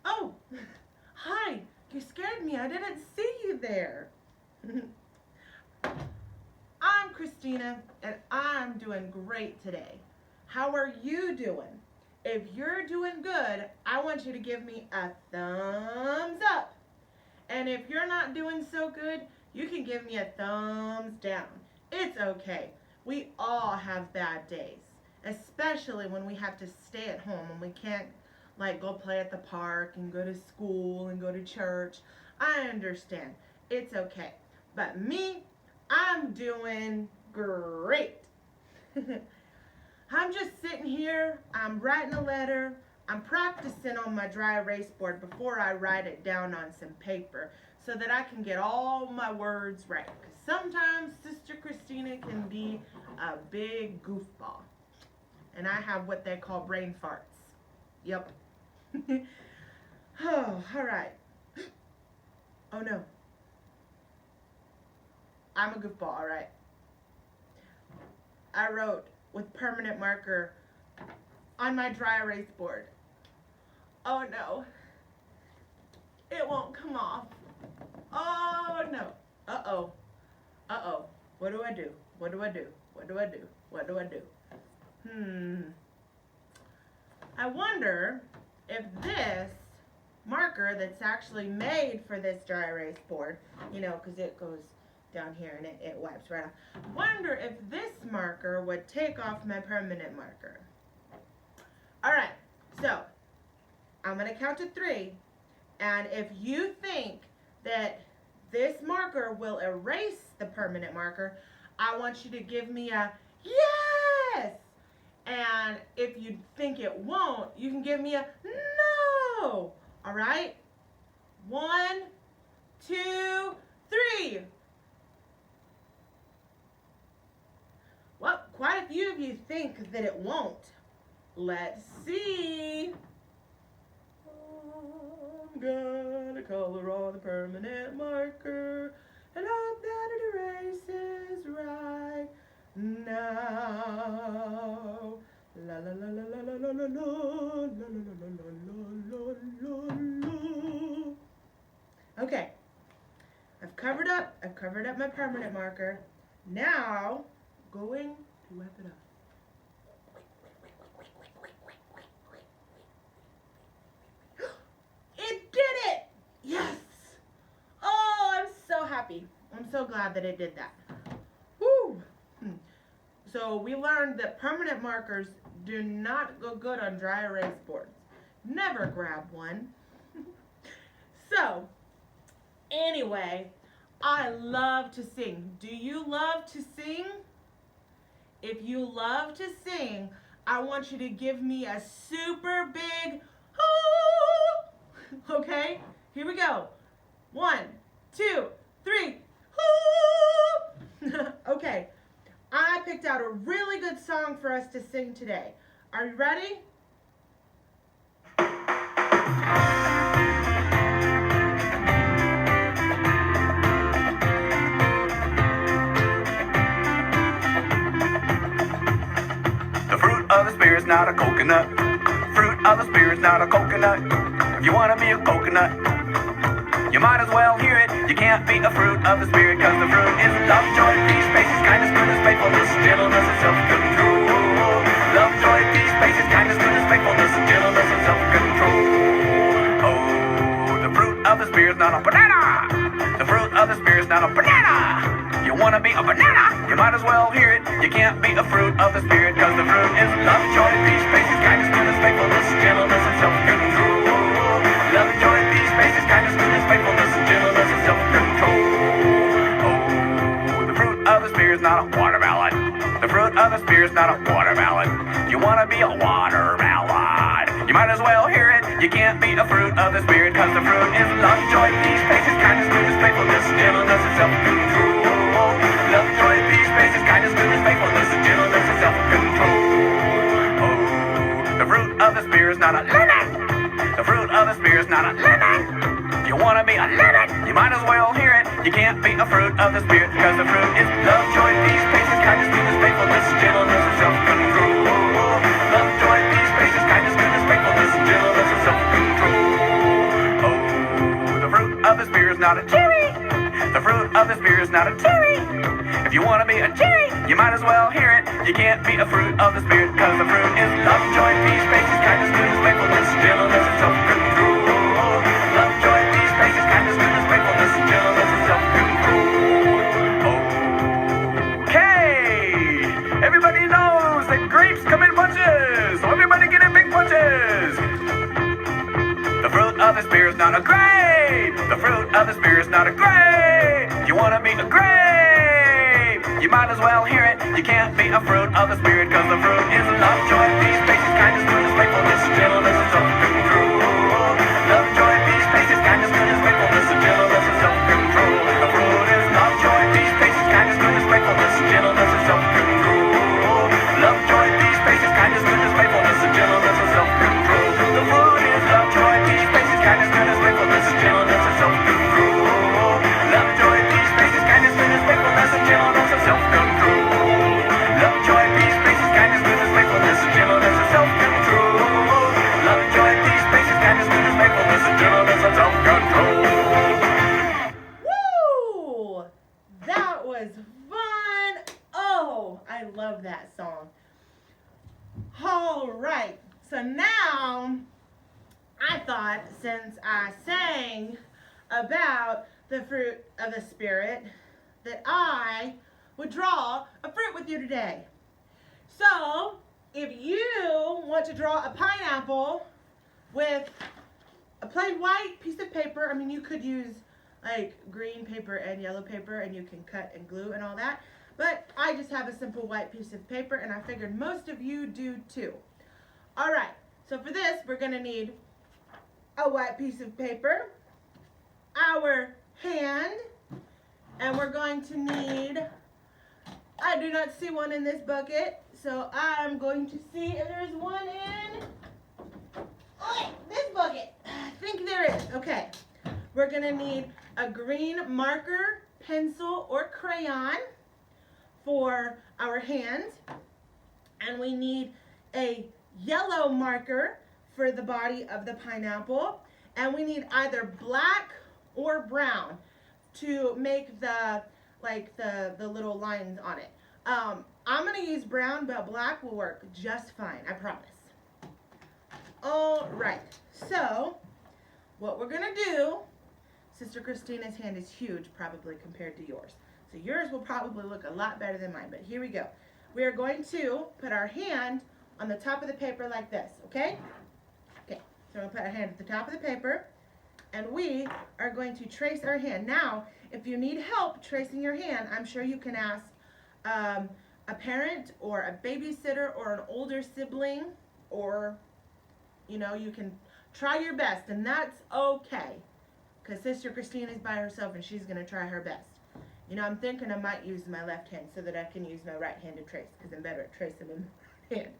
Oh, hi. You scared me. I didn't see you there. I'm Christina, and I'm doing great today. How are you doing? If you're doing good, I want you to give me a thumbs up. And if you're not doing so good, you can give me a thumbs down. It's okay. We all have bad days, especially when we have to stay at home and we can't go play at the park and go to school and go to church. I understand. It's okay. But me, I'm doing great. I'm just sitting here, I'm writing a letter, I'm practicing on my dry erase board before I write it down on some paper so that I can get all my words right. Because sometimes Sister Christina can be a big goofball. And I have what they call brain farts. Yep. Oh, all right. Oh no. I'm a goofball, all right. I wrote with permanent marker on my dry erase board. Oh no. It won't come off. Oh no. Uh-oh. Uh-oh. What do I do? What do I do? What do I do? What do I do? I wonder if this marker that's actually made for this dry erase board, because it goes down here and it wipes right off. Wonder if this marker would take off my permanent marker. All right, so I'm going to count to 3, and if you think that this marker will erase the permanent marker, I want you to give me a yes! And if you think it won't, you can give me a no! All right? 1, 2, 3. Well, quite a few of you think that it won't. Let's see. I'm gonna color on the permanent marker and hope that it erases right now. La la la la la la la la la la la la la. Okay, I've covered up my permanent marker. Now, going to wipe it up. It did it! Yes! Oh, I'm so happy. I'm so glad that it did that. Woo! So we learned that permanent markers do not go good on dry erase boards. Never grab one. So, anyway, I love to sing. Do you love to sing? If you love to sing, I want you to give me a super big hoo! Okay, here we go. 1, 2, 3, hoo! Okay, I picked out a really good song for us to sing today. Are you ready? The fruit of the spirit's not a coconut. Fruit of the spirit's not a coconut. If you wanna be a coconut, you might as well hear it. You can't be a fruit of the spirit, cause the fruit is love, joy, peace, patience, kindness, goodness, faithfulness, gentleness, and self-control. Love, joy, peace, patience, kindness, goodness, faithfulness, and gentleness, and self-control. Oh, the fruit of the spirit's not a banana. The fruit of the spirit's not a banana. You wanna be a banana, you might as well hear it. You can't be a fruit of the spirit, cause the fruit is love, joy, peace, patience, kindness, goodness, faithfulness, gentleness, and self-control. Love, joy, peace, patience, kindness, goodness, faithfulness, and gentleness, and self-control. Oh, the fruit of the spirit's not a watermelon. The fruit of the spirit's not a watermelon. You wanna be a watermelon, you might as well hear it. You can't be a fruit of the spirit, cause the fruit is love, joy, peace, patience, kindness, goodness, faithfulness, gentleness, and self-control. might as well hear it. You can't beat a fruit of the Spirit, because the fruit is love, joy, peace, patience, kindness, goodness, faithfulness, gentleness, and self-control. Love, joy, peace, patience, kindness, goodness, faithfulness, gentleness, and self-control. Oh, the fruit of the Spirit is not a cherry. The fruit of the Spirit is not a cherry. If you want to be a cherry, you might as well hear it. You can't beat a fruit of the Spirit, because the fruit is love, joy, peace, patience, kindness, goodness, faithfulness, gentleness, and self-control. Love, joy, peace, patience, kindness, goodness, faithfulness, gentleness, and self-control. Okay! Everybody knows that grapes come in bunches, so everybody get in big bunches. The fruit of the Spirit is not a grape. The fruit of the Spirit is not a grape. You want to be a grape, you might as well hear it. You can't be a fruit of the Spirit, because the fruit is love, joy, peace, patience, kindness, goodness, faithfulness, gentleness, and self-control. Love, joy, peace, patience, kindness, goodness, faithfulness, and gentleness, and self-control. The fruit is love, joy, peace, patience, kindness, goodness, faithfulness, and gentleness, and self-control. Love, joy, peace, patience, kindness, goodness, faithfulness, and gentleness, and self-control. The fruit is love, joy, peace, patience, kindness, goodness, faithfulness, and gentleness, and self-control. Love, joy, peace, patience, kindness, goodness, faithfulness, and gentleness, and self-control. Love, joy, peace, patience, kindness, goodness, faithfulness, and gentleness, and self-control. Love, joy, peace, patience, kindness, goodness, faithfulness, and gentleness, and self-control. Woo! That was fun. Oh, I love that song. All right. So now, I thought since I sang about the fruit of the Spirit, that I would draw a fruit with you today. So, if you want to draw a pineapple with a plain white piece of paper, I mean, you could use like green paper and yellow paper, and you can cut and glue and all that, but I just have a simple white piece of paper, and I figured most of you do too. All right, so for this, we're going to need a white piece of paper, our hand, and we're going to need, I do not see one in this bucket, so I'm going to see if there's one in this bucket. I think there is. Okay. We're going to need a green marker, pencil, or crayon for our hand. And we need a yellow marker for the body of the pineapple. And we need either black or brown to make the little lines on it. I'm going to use brown, but black will work just fine, I promise. All right, so what we're going to do, Sister Christina's hand is huge probably compared to yours. So yours will probably look a lot better than mine, but here we go. We are going to put our hand on the top of the paper like this, okay? Okay, so we'll put our hand at the top of the paper, and we are going to trace our hand. Now, if you need help tracing your hand, I'm sure you can ask a parent or a babysitter or an older sibling, or, you know, you can try your best, and that's okay, because Sister Christina is by herself and she's going to try her best. You know, I'm thinking I might use my left hand so that I can use my right hand to trace, because I'm better at tracing in my hand.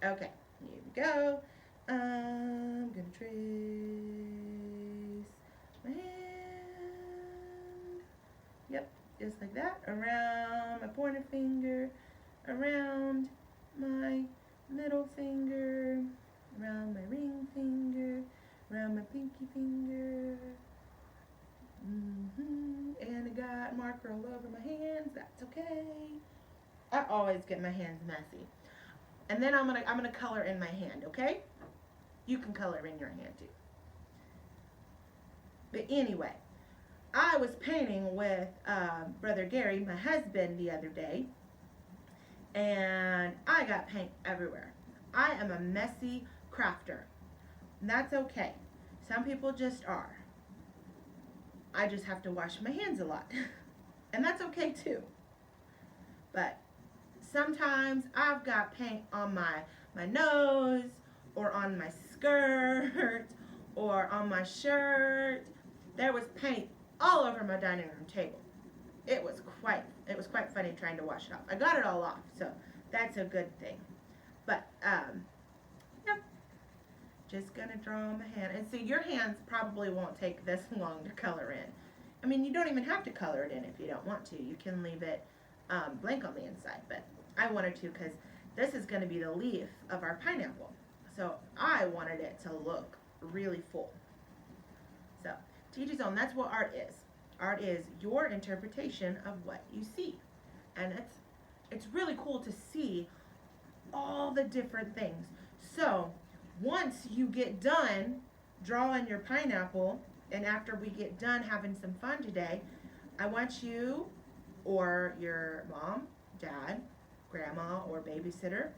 Okay, here we go. I'm going to trace my hand. Yep, just like that. Around my pointer finger, around my middle finger, around my ring finger, around my pinky finger. And I got marker all over my hands. That's okay. I always get my hands messy. And then I'm gonna color in my hand, okay? You can color in your hand too. But anyway, I was painting with Brother Gary, my husband, the other day, and I got paint everywhere. I am a messy crafter. And that's okay. Some people just are. I just have to wash my hands a lot. And that's okay too. But sometimes I've got paint on my nose, or on my skirt, or on my shirt. There was paint all over my dining room table. It was quite funny trying to wash it off. I got it all off, so that's a good thing. But yep. Just gonna draw my hand. And see, your hands probably won't take this long to color in. I mean, you don't even have to color it in if you don't want to. You can leave it blank on the inside, but I wanted to because this is going to be the leaf of our pineapple. So I wanted it to look really full. So, to each his own, that's what art is. Art is your interpretation of what you see. And it's really cool to see all the different things. So, once you get done drawing your pineapple, and after we get done having some fun today, I want you or your mom, dad, grandma, or babysitter,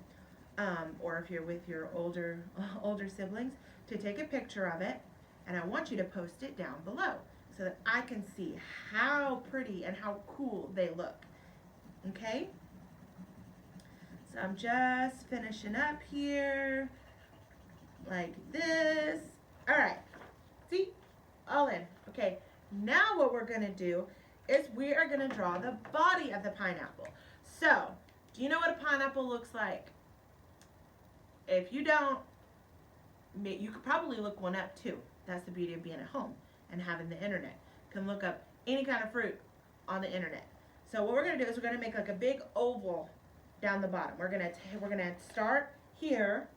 or if you're with your older siblings, to take a picture of it, and I want you to post it down below so that I can see how pretty and how cool they look. Okay? So I'm just finishing up here, like this. All right, see, all in. Okay, now what we're gonna do is we are gonna draw the body of the pineapple. So, do you know what a pineapple looks like? If you don't, you could probably look one up too. That's the beauty of being at home and having the internet. You can look up any kind of fruit on the internet. So what we're gonna do is we're gonna make like a big oval down the bottom. We're gonna start here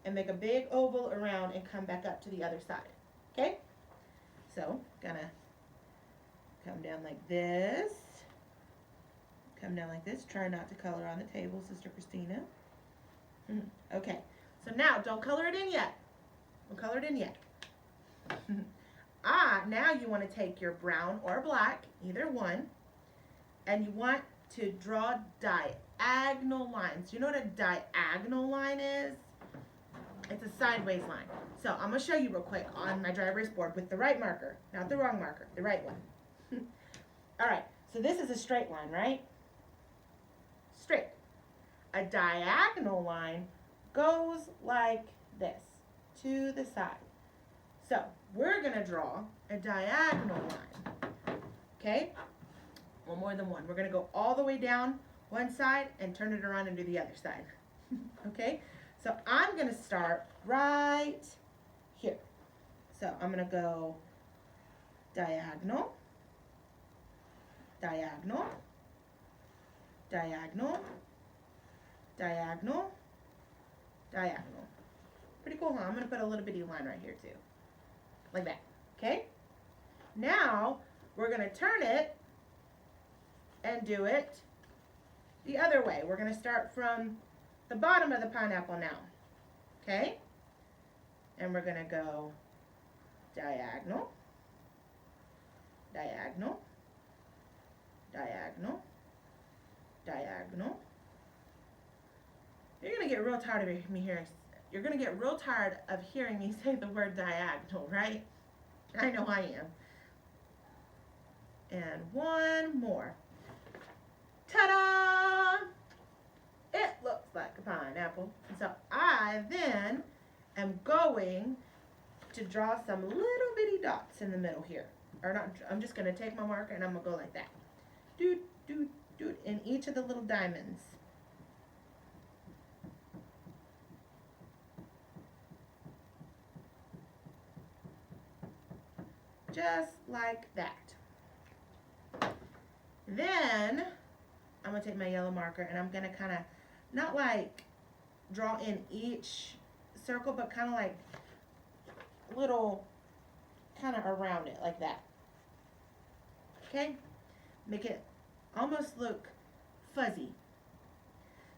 and make a big oval around and come back up to the other side. Okay? So, gonna come down like this. Come down like this. Try not to color on the table, Sister Christina. Okay. So now, don't color it in yet. Don't color it in yet. Now you want to take your brown or black, either one, and you want to draw diagonal lines. You know what a diagonal line is? It's a sideways line. So I'm going to show you real quick on my dry erase board with the right marker, not the wrong marker, the right one. All right, so this is a straight line, right? Straight. A diagonal line goes like this, to the side. So we're going to draw a diagonal line, okay? Well, more than one. We're going to go all the way down one side and turn it around and do the other side, okay? So I'm going to start right here. So I'm going to go diagonal, diagonal, diagonal, diagonal, diagonal. Pretty cool, huh? I'm going to put a little bitty line right here too. Like that, okay? Now we're going to turn it and do it the other way. We're going to start from the bottom of the pineapple now, okay? And we're gonna go diagonal, diagonal, diagonal, diagonal. You're gonna get real tired of me hearing. You're gonna get real tired of hearing me say the word diagonal, right? I know I am. And one more. Ta-da! It looks like a pineapple. And so I then am going to draw some little bitty dots in the middle here. Or not, I'm just going to take my marker and I'm going to go like that. Doot, doot, doot, in each of the little diamonds. Just like that. Then I'm going to take my yellow marker and I'm going to kind of not like draw in each circle, but kind of like little kind of around it like that. Okay? Make it almost look fuzzy.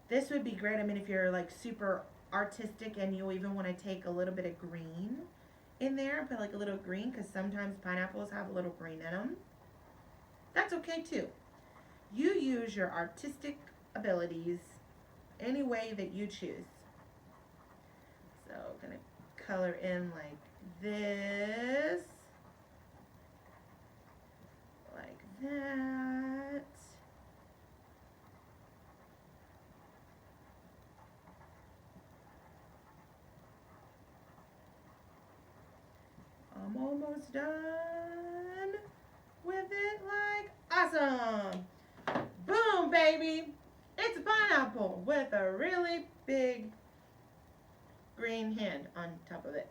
This would be great, I mean, if you're like super artistic and you even want to take a little bit of green in there, put like a little green, because sometimes pineapples have a little green in them. That's okay too. You use your artistic abilities any way that you choose. So I'm going to color in like this, like that. I'm almost done with it, like awesome. Boom, baby. It's a pineapple with a really big green hand on top of it.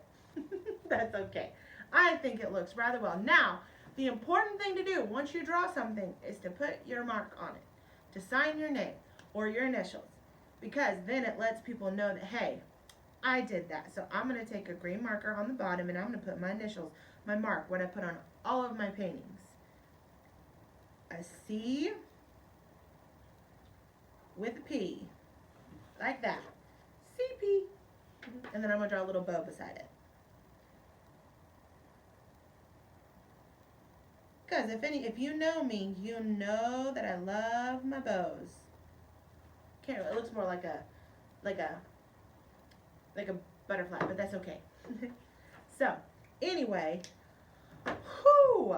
That's okay. I think it looks rather well. Now, The important thing to do once you draw something is to put your mark on it, to sign your name or your initials, because then it lets people know that, hey, I did that. So I'm going to take a green marker on the bottom and I'm going to put my initials, my mark, what I put on all of my paintings. A C with a P, like that. CP. And then I'm going to draw a little bow beside it. Because if you know me, you know that I love my bows. Okay, it looks more like a butterfly, but that's okay. So, anyway, whew,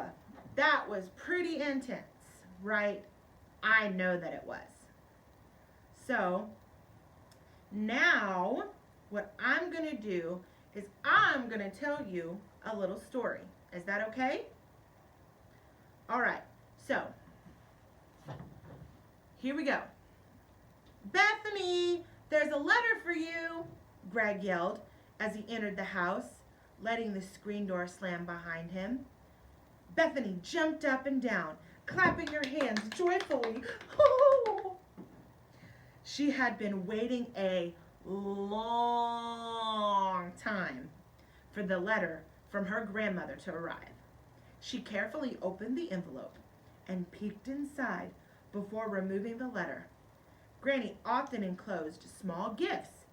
that was pretty intense, right? I know that it was. So, now, what I'm going to do is I'm going to tell you a little story. Is that okay? All right, so, here we go. Bethany, there's a letter for you, Greg yelled as he entered the house, letting the screen door slam behind him. Bethany jumped up and down, clapping her hands joyfully. Oh! She had been waiting a long time for the letter from her grandmother to arrive. She carefully opened the envelope and peeked inside before removing the letter. Granny often enclosed small gifts,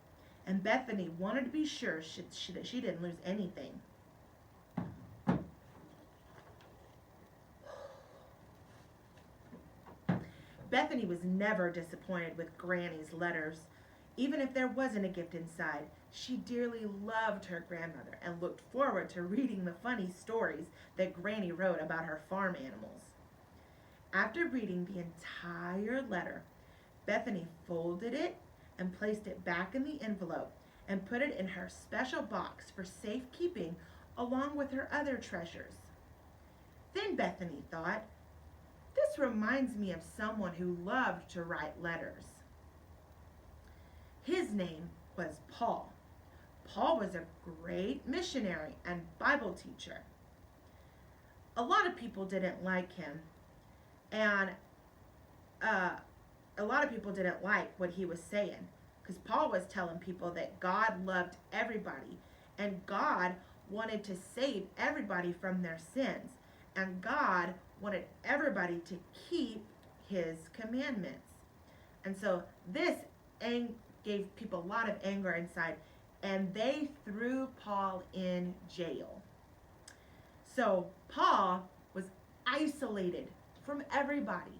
and Bethany wanted to be sure that she didn't lose anything. Bethany was never disappointed with Granny's letters. Even if there wasn't a gift inside, she dearly loved her grandmother and looked forward to reading the funny stories that Granny wrote about her farm animals. After reading the entire letter, Bethany folded it and placed it back in the envelope and put it in her special box for safekeeping along with her other treasures. Then Bethany thought, this reminds me of someone who loved to write letters. His name was Paul. Paul was a great missionary and Bible teacher. A lot of people didn't like him, and a lot of people didn't like what he was saying, because Paul was telling people that God loved everybody, and God wanted to save everybody from their sins, and God wanted everybody to keep his commandments. And so this gave people a lot of anger inside, and they threw Paul in jail. So Paul was isolated from everybody.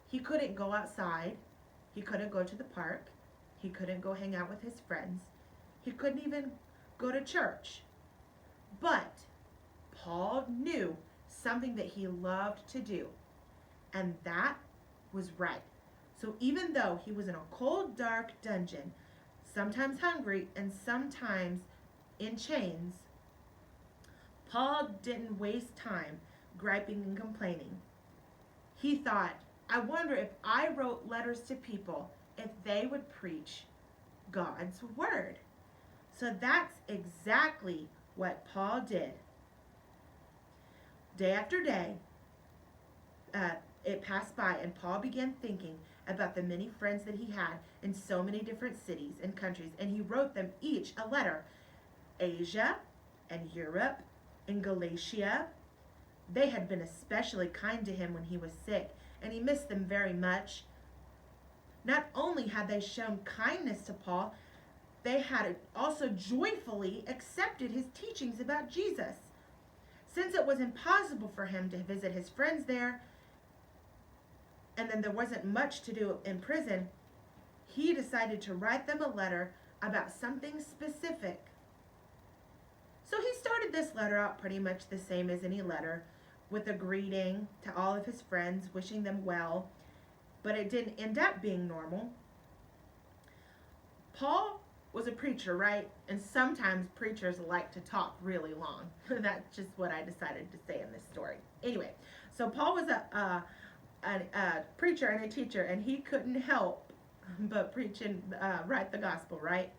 He couldn't go outside. He couldn't go to the park. He couldn't go hang out with his friends. He couldn't even go to church. But Paul knew something that he loved to do, and that was write. So even though he was in a cold, dark dungeon, sometimes hungry and sometimes in chains, Paul didn't waste time griping and complaining. He thought, I wonder if I wrote letters to people, if they would preach God's word. So that's exactly what Paul did. Day after day, it passed by, and Paul began thinking about the many friends that he had in so many different cities and countries, and he wrote them each a letter. Asia and Europe and Galatia. They had been especially kind to him when he was sick, and he missed them very much. Not only had they shown kindness to Paul, they had also joyfully accepted his teachings about Jesus. Since it was impossible for him to visit his friends there, and then there wasn't much to do in prison, he decided to write them a letter about something specific. So he started this letter out pretty much the same as any letter, with a greeting to all of his friends, wishing them well, but it didn't end up being normal. Paul was a preacher, right? And sometimes preachers like to talk really long. That's just what I decided to say in this story. Anyway, so Paul was a preacher and a teacher, and he couldn't help but preach and write the gospel, right?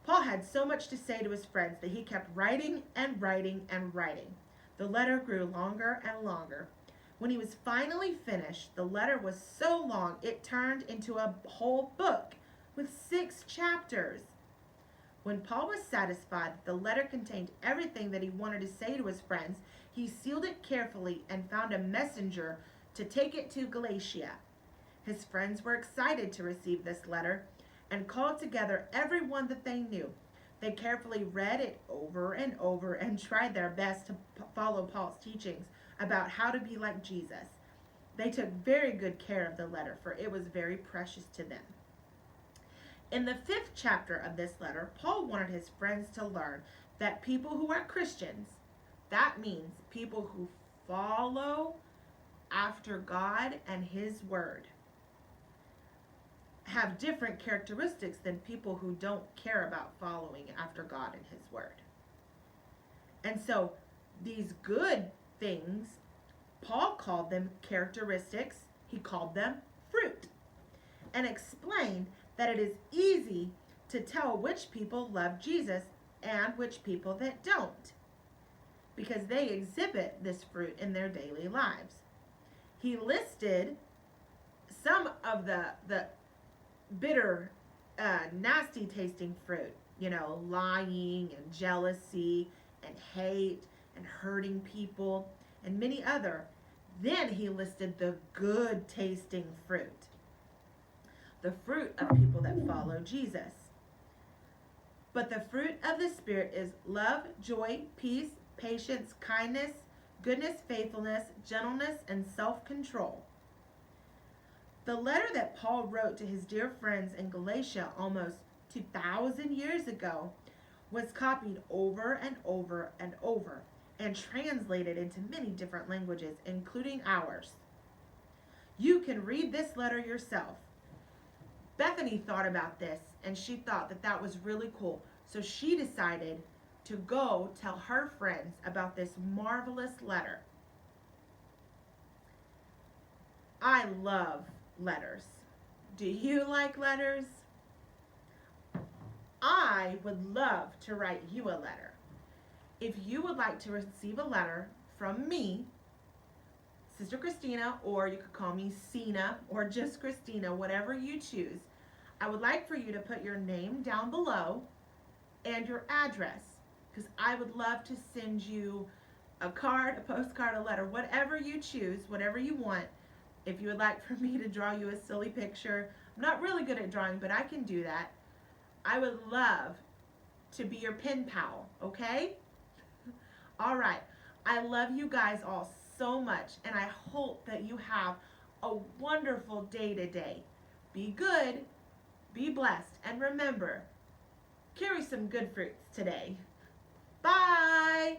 Paul had so much to say to his friends that he kept writing and writing and writing. The letter grew longer and longer. When he was finally finished, the letter was so long it turned into a whole book with 6 chapters. When Paul was satisfied that the letter contained everything that he wanted to say to his friends, he sealed it carefully and found a messenger to take it to Galatia. His friends were excited to receive this letter and called together everyone that they knew. They carefully read it over and over and tried their best to follow Paul's teachings about how to be like Jesus. They took very good care of the letter, for it was very precious to them. In the 5th chapter of this letter, Paul wanted his friends to learn that people who are Christians, that means people who follow after God and his word, have different characteristics than people who don't care about following after God and his word. And so these good things, Paul called them characteristics. He called them fruit, and explained that it is easy to tell which people love Jesus and which people that don't, because they exhibit this fruit in their daily lives. He listed some of the bitter, nasty tasting fruit, lying and jealousy and hate and hurting people and many other. Then he listed the good tasting fruit, the fruit of people that follow Jesus. But the fruit of the Spirit is love, joy, peace, patience, kindness, goodness, faithfulness, gentleness, and self-control. The letter that Paul wrote to his dear friends in Galatia almost 2,000 years ago was copied over and over and over and translated into many different languages, including ours. You can read this letter yourself. Bethany thought about this, and she thought that that was really cool. So she decided to go tell her friends about this marvelous letter. I love letters. Do you like letters? I would love to write you a letter. If you would like to receive a letter from me, Sister Christina, or you could call me Sina, or just Christina, whatever you choose, I would like for you to put your name down below and your address, because I would love to send you a card, a postcard, a letter, whatever you choose, whatever you want. If you would like for me to draw you a silly picture, I'm not really good at drawing, but I can do that. I would love to be your pen pal, okay? All right. I love you guys all so much, and I hope that you have a wonderful day today. Be good, be blessed, and remember, carry some good fruits today. Bye!